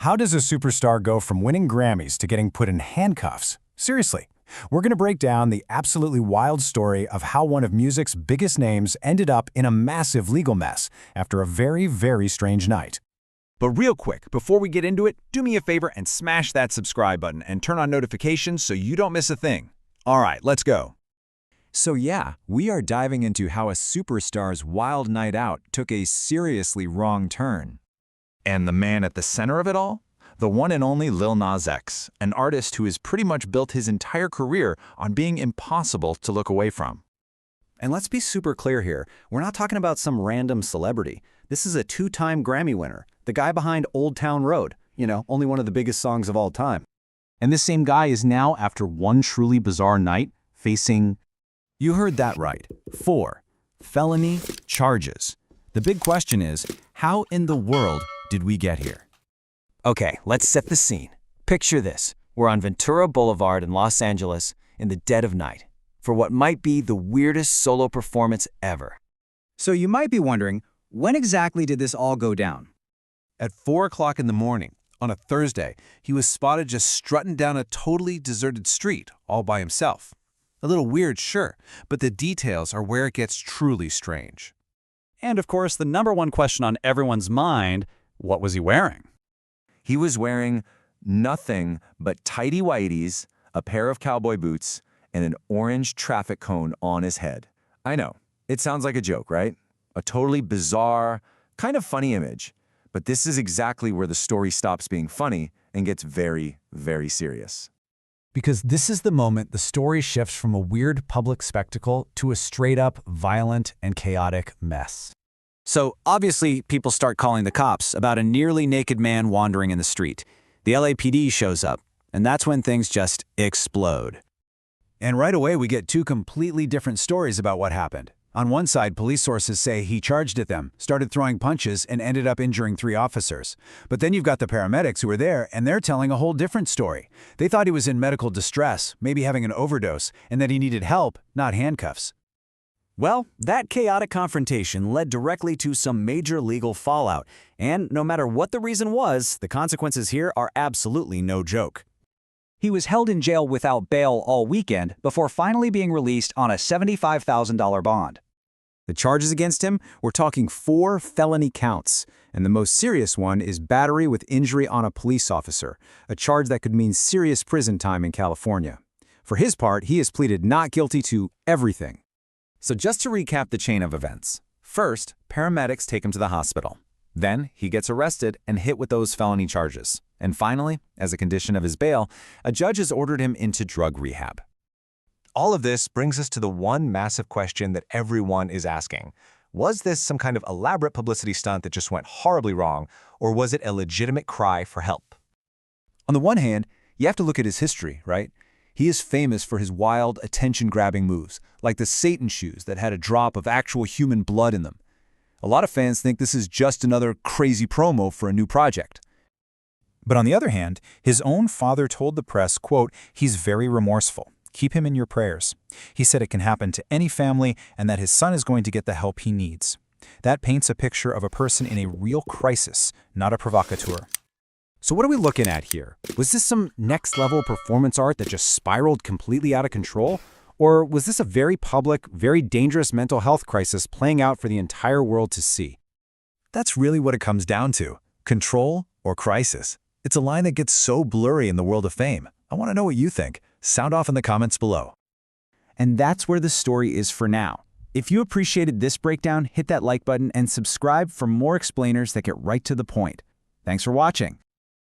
How does a superstar go from winning Grammys to getting put in handcuffs? Seriously, we're going to break down the absolutely wild story of how one of music's biggest names ended up in a massive legal mess after a very, very strange night. But real quick, before we get into it, do me a favor and smash that subscribe button and turn on notifications so you don't miss a thing. All right, let's go. So yeah, we are diving into how a superstar's wild night out took a seriously wrong turn. And the man at the center of it all? The one and only Lil Nas X, an artist who has pretty much built his entire career on being impossible to look away from. And let's be super clear here, we're not talking about some random celebrity. This is a two-time Grammy winner, the guy behind Old Town Road, only one of the biggest songs of all time. And this same guy is now, after one truly bizarre night, facing— You heard that right. 4 felony charges. The big question is, how in the world did we get here? Okay, let's set the scene. Picture this. We're on Ventura Boulevard in Los Angeles in the dead of night for what might be the weirdest solo performance ever. So you might be wondering, when exactly did this all go down? At 4 o'clock in the morning, on a Thursday, he was spotted just strutting down a totally deserted street all by himself. A little weird, sure, but the details are where it gets truly strange. And of course, the number one question on everyone's mind, what was he wearing? He was wearing nothing but tighty whities, a pair of cowboy boots, and an orange traffic cone on his head. I know, it sounds like a joke, right? A totally bizarre, kind of funny image. But this is exactly where the story stops being funny and gets very, very serious. Because this is the moment the story shifts from a weird public spectacle to a straight-up violent and chaotic mess. So obviously, people start calling the cops about a nearly naked man wandering in the street. The LAPD shows up, and that's when things just explode. And right away, we get 2 completely different stories about what happened. On one side, police sources say he charged at them, started throwing punches, and ended up injuring 3 officers. But then you've got the paramedics who were there, and they're telling a whole different story. They thought he was in medical distress, maybe having an overdose, and that he needed help, not handcuffs. Well, that chaotic confrontation led directly to some major legal fallout, and no matter what the reason was, the consequences here are absolutely no joke. He was held in jail without bail all weekend before finally being released on a $75,000 bond. The charges against him, we're talking 4 felony counts, and the most serious one is battery with injury on a police officer, a charge that could mean serious prison time in California. For his part, he has pleaded not guilty to everything. So just to recap the chain of events. First, paramedics take him to the hospital. Then, he gets arrested and hit with those felony charges. And finally, as a condition of his bail, a judge has ordered him into drug rehab. All of this brings us to the one massive question that everyone is asking. Was this some kind of elaborate publicity stunt that just went horribly wrong, or was it a legitimate cry for help? On the one hand, you have to look at his history, right? He is famous for his wild, attention-grabbing moves, like the Satan shoes that had a drop of actual human blood in them. A lot of fans think this is just another crazy promo for a new project. But on the other hand, his own father told the press, quote, "He's very remorseful. Keep him in your prayers." He said it can happen to any family and that his son is going to get the help he needs. That paints a picture of a person in a real crisis, not a provocateur. So what are we looking at here? Was this some next-level performance art that just spiraled completely out of control? Or was this a very public, very dangerous mental health crisis playing out for the entire world to see? That's really what it comes down to. Control or crisis. It's a line that gets so blurry in the world of fame. I want to know what you think. Sound off in the comments below. And that's where the story is for now. If you appreciated this breakdown, hit that like button and subscribe for more explainers that get right to the point. Thanks for watching.